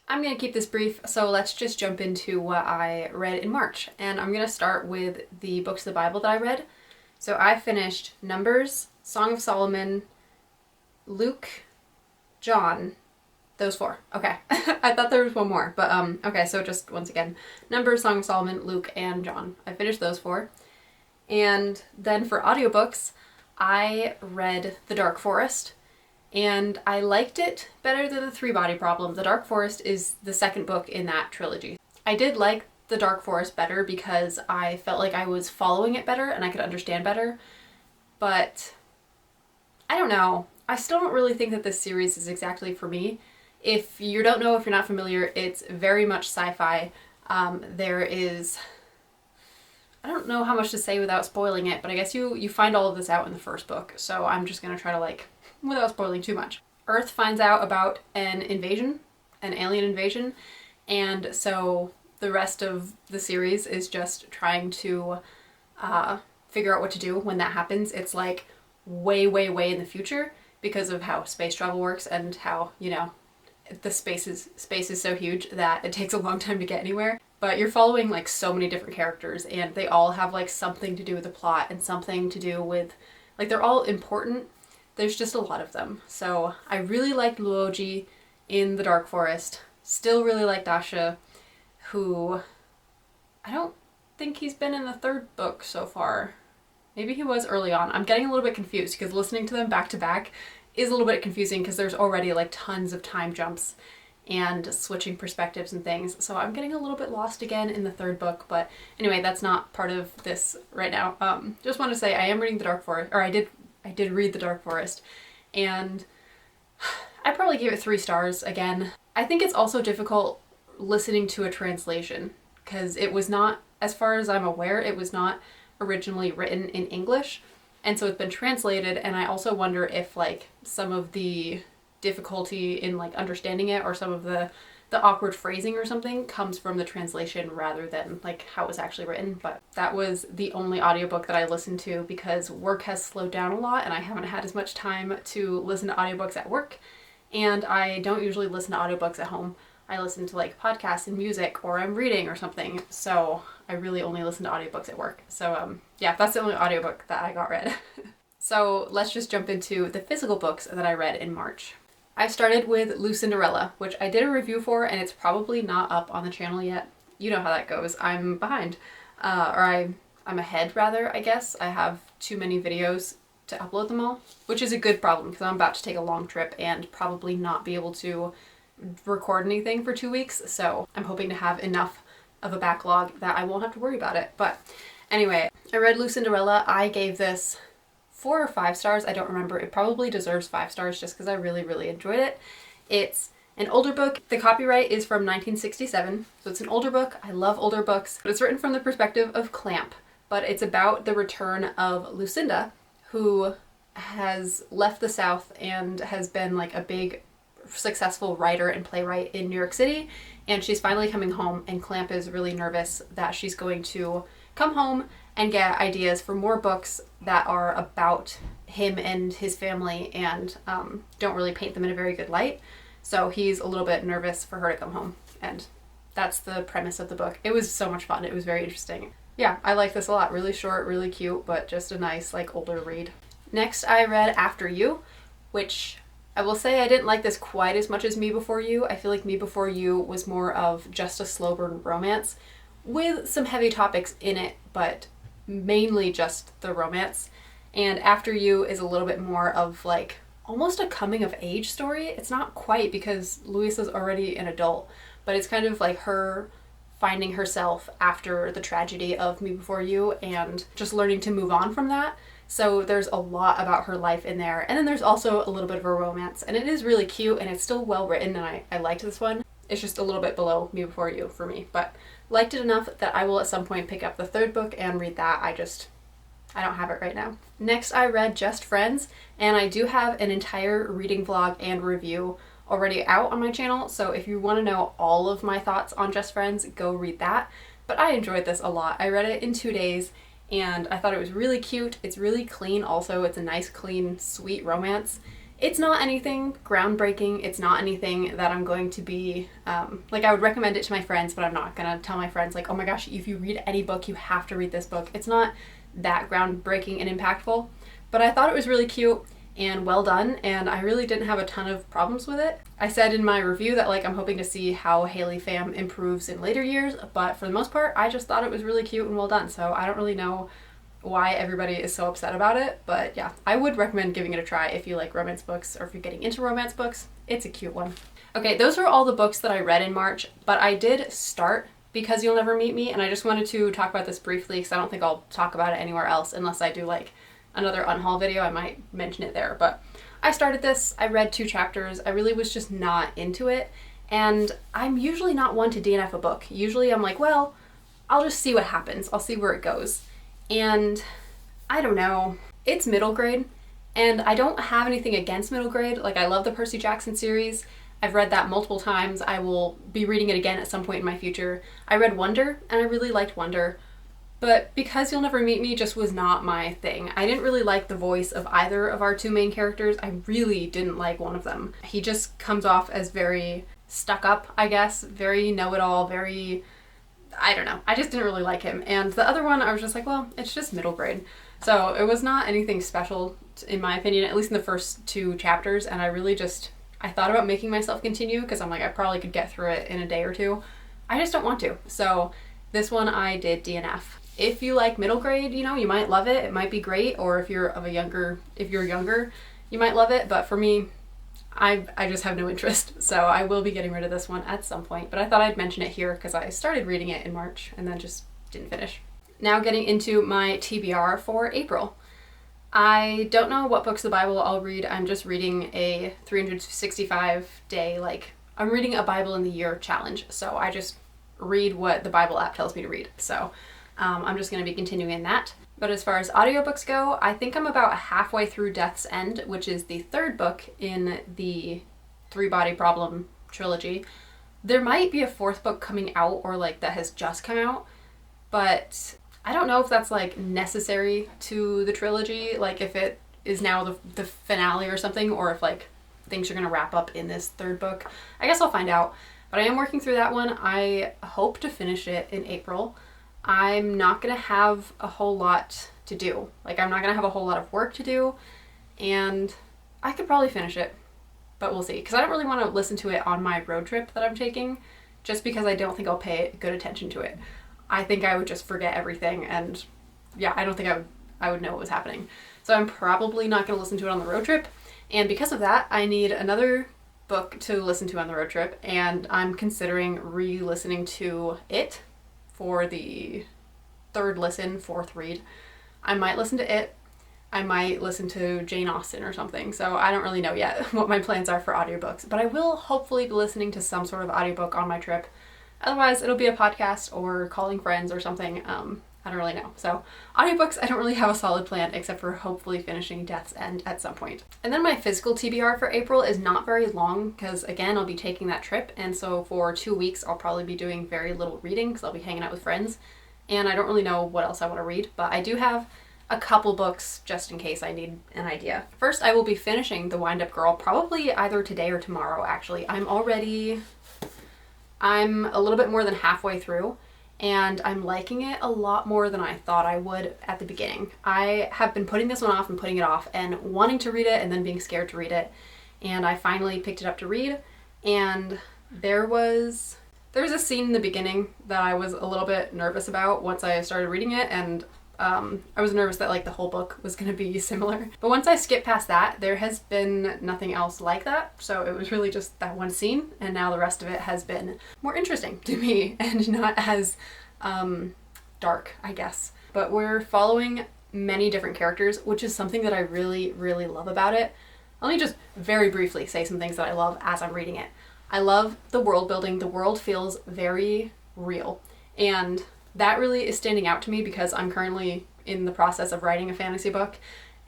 I'm gonna keep this brief, so let's just jump into what I read in March. And I'm gonna start with the books of the Bible that I read. So I finished Numbers, Song of Solomon, Luke, John, those four. Okay. I thought there was one more, but okay, so just once again, Numbers, Song of Solomon, Luke, and John. I finished those four. And then for audiobooks, I read The Dark Forest, and I liked it better than The Three Body Problem. The Dark Forest is the second book in that trilogy. I did like The Dark Forest better because I felt like I was following it better and I could understand better, but I don't know. I still don't really think that this series is exactly for me. If you don't know, if you're not familiar, it's very much sci-fi. There is... I don't know how much to say without spoiling it, but I guess you find all of this out in the first book, so I'm just gonna try to without spoiling too much. Earth finds out about an invasion, an alien invasion, and so the rest of the series is just trying to figure out what to do when that happens. It's like way, way, way in the future because of how space travel works and how, the space is so huge that it takes a long time to get anywhere. But you're following so many different characters, and they all have something to do with the plot and something to do with they're all important. There's just a lot of them. So I really liked Luoji in The Dark Forest. Still really like Dasha, who I don't think he's been in the third book so far. Maybe he was early on. I'm getting a little bit confused because listening to them back to back is a little bit confusing because there's already tons of time jumps and switching perspectives and things. So I'm getting a little bit lost again in the third book, but anyway, that's not part of this right now. Just want to say I am reading The Dark Forest, or I did read The Dark Forest, and I probably gave it 3 stars again. I think it's also difficult listening to a translation because it was not, as far as I'm aware, it was not originally written in English, and so it's been translated, and I also wonder if some of the difficulty in understanding it or some of the awkward phrasing or something comes from the translation rather than how it was actually written. But that was the only audiobook that I listened to because work has slowed down a lot and I haven't had as much time to listen to audiobooks at work, and I don't usually listen to audiobooks at home. I listen to podcasts and music, or I'm reading or something, so I really only listen to audiobooks at work. So yeah, that's the only audiobook that I got read. So let's just jump into the physical books that I read in March. I started with Lucinderella, which I did a review for, and it's probably not up on the channel yet. You know how that goes. I'm behind. I'm ahead, rather, I guess. I have too many videos to upload them all, which is a good problem because I'm about to take a long trip and probably not be able to record anything for 2 weeks, so I'm hoping to have enough of a backlog that I won't have to worry about it. But anyway, I read Lucinderella. I gave this 4 or 5 stars. I don't remember. It probably deserves 5 stars just because I really, really enjoyed it. It's an older book. The copyright is from 1967, so it's an older book. I love older books. But it's written from the perspective of Clamp, but it's about the return of Lucinda, who has left the South and has been a big successful writer and playwright in New York City, and she's finally coming home, and Clamp is really nervous that she's going to come home and get ideas for more books that are about him and his family and don't really paint them in a very good light. So he's a little bit nervous for her to come home, and that's the premise of the book. It was so much fun. It was very interesting. Yeah, I like this a lot. Really short, really cute, but just a nice older read. Next, I read After You, which I will say I didn't like this quite as much as Me Before You. I feel like Me Before You was more of just a slow burn romance with some heavy topics in it, but mainly just the romance. And After You is a little bit more of almost a coming of age story. It's not quite because Louisa's already an adult, but it's kind of her finding herself after the tragedy of Me Before You and just learning to move on from that. So there's a lot about her life in there. And then there's also a little bit of a romance. And it is really cute and it's still well written, and I liked this one. It's just a little bit below Me Before You for me, but liked it enough that I will at some point pick up the third book and read that. I don't have it right now. Next, I read Just Friends, and I do have an entire reading vlog and review already out on my channel. So if you want to know all of my thoughts on Just Friends, go read that. But I enjoyed this a lot. I read it in 2 days and I thought it was really cute. It's really clean also. It's a nice, clean, sweet romance. It's not anything groundbreaking. It's not anything that I'm going to be, like I would recommend it to my friends, but I'm not going to tell my friends like, oh my gosh, if you read any book, you have to read this book. It's not that groundbreaking and impactful, but I thought it was really cute and well done, and I really didn't have a ton of problems with it. I said in my review that like I'm hoping to see how Haley Pham improves in later years, but for the most part, I just thought it was really cute and well done, so I don't really know why everybody is so upset about it, but yeah, I would recommend giving it a try if you like romance books or if you're getting into romance books. It's a cute one. Okay, those are all the books that I read in March, but I did start Because You'll Never Meet Me, and I just wanted to talk about this briefly because I don't think I'll talk about it anywhere else unless I do like another unhaul video. I might mention it there, but I started this, I read 2 chapters, I really was just not into it, and I'm usually not one to DNF a book. Usually I'm like, well, I'll just see what happens, I'll see where it goes. And I don't know, it's middle grade, and I don't have anything against middle grade. Like, I love the Percy Jackson series. I've read that multiple times. I will be reading it again at some point in my future. I read Wonder, and I really liked Wonder, but Because You'll Never Meet Me just was not my thing. I didn't really like the voice of either of our 2 main characters. I really didn't like one of them. He just comes off as very stuck up, I guess, very know-it-all, very... I don't know. I just didn't really like him. And the other one, I was just like, well, it's just middle grade. So it was not anything special, in my opinion, at least in the first 2 chapters. And I really just, I thought about making myself continue because I'm like, I probably could get through it in a day or 2. I just don't want to. So this one I did DNF. If you like middle grade, you know, you might love it. It might be great. Or if you're younger, you might love it. But for me, I just have no interest, so I will be getting rid of this one at some point, but I thought I'd mention it here because I started reading it in March and then just didn't finish. Now getting into my TBR for April. I don't know what books of the Bible I'll read. I'm just reading a 365 day, like, I'm reading a Bible in the year challenge, so I just read what the Bible app tells me to read. So I'm just going to be continuing that. But as far as audiobooks go, I think I'm about halfway through Death's End, which is the 3rd book in the 3 Body Problem trilogy. There might be a 4th book coming out, or like that has just come out, but I don't know if that's like necessary to the trilogy, like if it is now the finale or something, or if like things are going to wrap up in this 3rd book. I guess I'll find out, but I am working through that one. I hope to finish it in April. I'm not going to have a whole lot to do. Like, I'm not going to have a whole lot of work to do, and I could probably finish it, but we'll see. Because I don't really want to listen to it on my road trip that I'm taking, just because I don't think I'll pay good attention to it. I think I would just forget everything, and yeah, I don't think I would know what was happening. So I'm probably not going to listen to it on the road trip, and because of that, I need another book to listen to on the road trip, and I'm considering re-listening to it for the 3rd listen, 4th read. I might listen to it. I might listen to Jane Austen or something. So I don't really know yet what my plans are for audiobooks, but I will hopefully be listening to some sort of audiobook on my trip. Otherwise, it'll be a podcast or calling friends or something. I don't really know. So audiobooks, I don't really have a solid plan except for hopefully finishing Death's End at some point. And then my physical TBR for April is not very long because, again, I'll be taking that trip. And so for 2 weeks, I'll probably be doing very little reading because I'll be hanging out with friends. And I don't really know what else I want to read, but I do have a couple books just in case I need an idea. First, I will be finishing The Wind-Up Girl probably either today or tomorrow, actually. I'm a little bit more than halfway through, and I'm liking it a lot more than I thought I would at the beginning. I have been putting this one off and putting it off and wanting to read it and then being scared to read it, and I finally picked it up to read, and there was a scene in the beginning that I was a little bit nervous about once I started reading it, and I was nervous that like the whole book was going to be similar. But once I skipped past that, there has been nothing else like that. So it was really just that one scene, and now the rest of it has been more interesting to me and not as dark, I guess. But we're following many different characters, which is something that I really, really love about it. Let me just very briefly say some things that I love as I'm reading it. I love the world building. The world feels very real, and that really is standing out to me because I'm currently in the process of writing a fantasy book,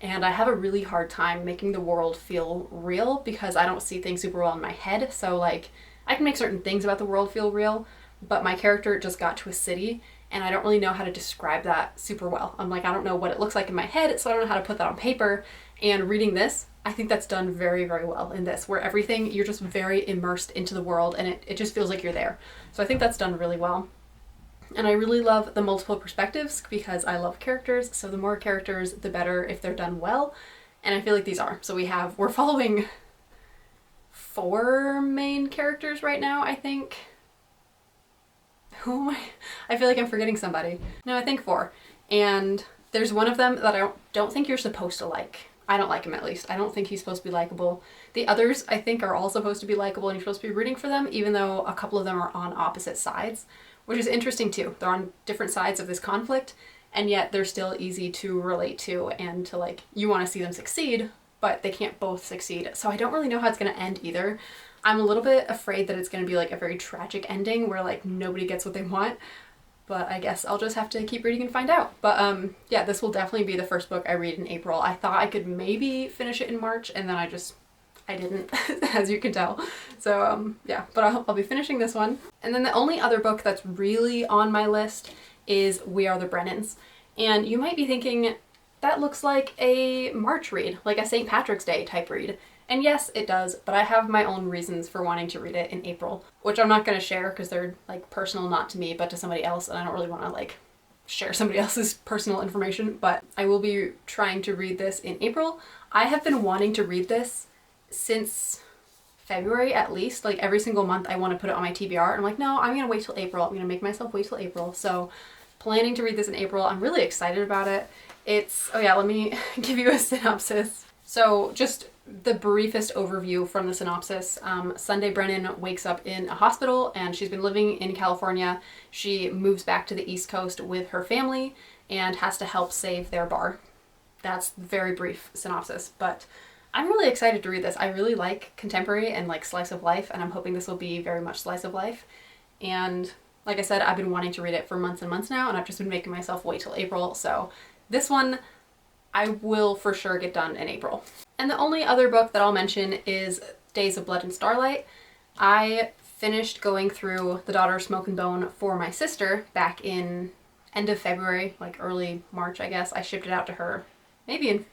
and I have a really hard time making the world feel real because I don't see things super well in my head. So like, I can make certain things about the world feel real, but my character just got to a city and I don't really know how to describe that super well. I'm like, I don't know what it looks like in my head, so I don't know how to put that on paper. And reading this, I think that's done very, very well in this, where everything, you're just very immersed into the world and it just feels like you're there. So I think that's done really well. And I really love the multiple perspectives because I love characters, so the more characters, the better if they're done well. And I feel like these are. So we're following 4 main characters right now, I think. Who am I? I feel like I'm forgetting somebody. No, I think 4. And there's one of them that I don't think you're supposed to like. I don't like him, at least. I don't think he's supposed to be likable. The others, I think, are all supposed to be likable and you're supposed to be rooting for them, even though a couple of them are on opposite sides, which is interesting too. They're on different sides of this conflict, and yet they're still easy to relate to and to, like, you want to see them succeed, but they can't both succeed. So I don't really know how it's going to end either. I'm a little bit afraid that it's going to be like a very tragic ending where like nobody gets what they want, but I guess I'll just have to keep reading and find out. But yeah, this will definitely be the first book I read in April. I thought I could maybe finish it in March, and then I didn't, as you can tell. So yeah, but I'll be finishing this one. And then the only other book that's really on my list is We Are the Brennans. And you might be thinking, that looks like a March read, like a St. Patrick's Day type read. And yes, it does, but I have my own reasons for wanting to read it in April, which I'm not going to share because they're like personal, not to me, but to somebody else, and I don't really want to like share somebody else's personal information, but I will be trying to read this in April. I have been wanting to read this since February at least. Like every single month I want to put it on my TBR, and I'm like, no, I'm going to wait till April. I'm going to make myself wait till April. So planning to read this in April. I'm really excited about it. Oh yeah, let me give you a synopsis. So just the briefest overview from the synopsis. Sunday Brennan wakes up in a hospital and she's been living in California. She moves back to the East Coast with her family and has to help save their bar. That's the very brief synopsis, but I'm really excited to read this. I really like contemporary and like slice of life, and I'm hoping this will be very much slice of life. And like I said, I've been wanting to read it for months and months now, and I've just been making myself wait till April. So this one I will for sure get done in April. And the only other book that I'll mention is Days of Blood and Starlight. I finished going through The Daughter of Smoke and Bone for my sister back in end of February, like early March, I guess. I shipped it out to her maybe in,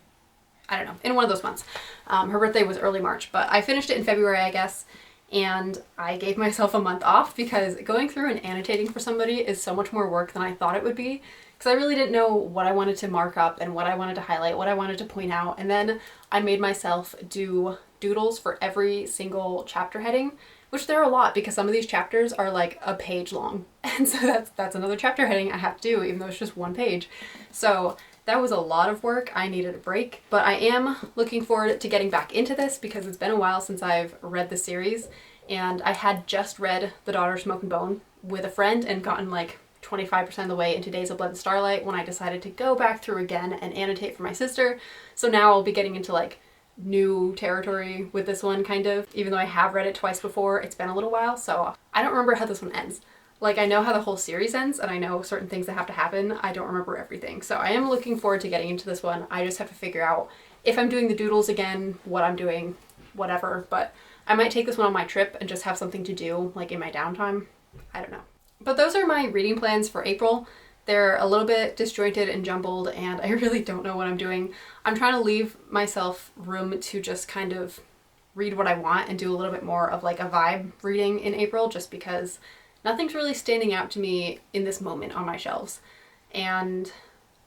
I don't know, in one of those months. Her birthday was early March, but I finished it in February, I guess, and I gave myself a month off because going through and annotating for somebody is so much more work than I thought it would be. Because I really didn't know what I wanted to mark up and what I wanted to highlight, what I wanted to point out. And then I made myself do doodles for every single chapter heading, which there are a lot because some of these chapters are like a page long. And so that's another chapter heading I have to do, even though it's just one page. So that was a lot of work. I needed a break, but I am looking forward to getting back into this because it's been a while since I've read the series. And I had just read The Daughter of Smoke and Bone with a friend and gotten like 25% of the way into Days of Blood and Starlight when I decided to go back through again and annotate for my sister. So now I'll be getting into like new territory with this one, kind of. Even though I have read it twice before, it's been a little while, so I don't remember how this one ends. Like, I know how the whole series ends, and I know certain things that have to happen. I don't remember everything. So I am looking forward to getting into this one. I just have to figure out if I'm doing the doodles again, what I'm doing, whatever. But I might take this one on my trip and just have something to do, like in my downtime. I don't know. But those are my reading plans for April. They're a little bit disjointed and jumbled, and I really don't know what I'm doing. I'm trying to leave myself room to just kind of read what I want and do a little bit more of like a vibe reading in April, just because nothing's really standing out to me in this moment on my shelves. And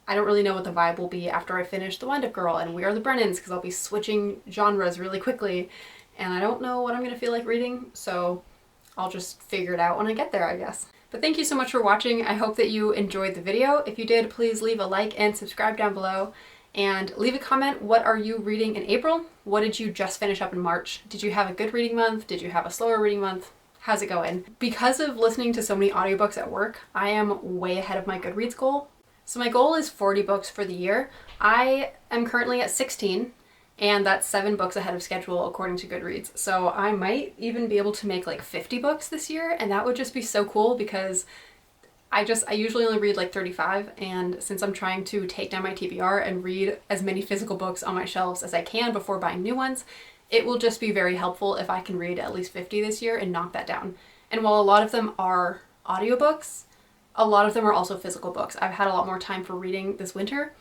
I don't really know what the vibe will be after I finish The Wind-Up Girl and We Are the Brennans, because I'll be switching genres really quickly, and I don't know what I'm going to feel like reading, so I'll just figure it out when I get there, I guess. But thank you so much for watching. I hope that you enjoyed the video. If you did, please leave a like and subscribe down below. And leave a comment, what are you reading in April? What did you just finish up in March? Did you have a good reading month? Did you have a slower reading month? How's it going? Because of listening to so many audiobooks at work, I am way ahead of my Goodreads goal. So my goal is 40 books for the year. I am currently at 16, and that's 7 books ahead of schedule according to Goodreads. So I might even be able to make like 50 books this year, and that would just be so cool because I usually only read like 35, and since I'm trying to take down my TBR and read as many physical books on my shelves as I can before buying new ones, it will just be very helpful if I can read at least 50 this year and knock that down. And while a lot of them are audiobooks, A lot of them are also physical books. I've had a lot more time for reading this winter,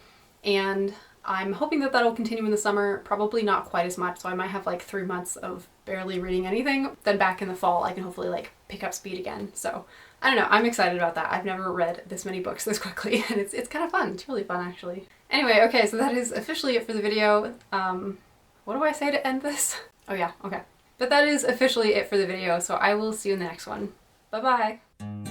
and I'm hoping that that'll continue in the summer. Probably not quite as much, so I might have like 3 months of barely reading anything. Then back in the fall I can hopefully like pick up speed again. So I don't know, I'm excited about that. I've never read this many books this quickly, and it's kind of fun. It's really fun actually. Anyway, okay, so that is officially it for the video. What do I say to end this? Oh yeah, okay. But that is officially it for the video, so I will see you in the next one. Bye bye!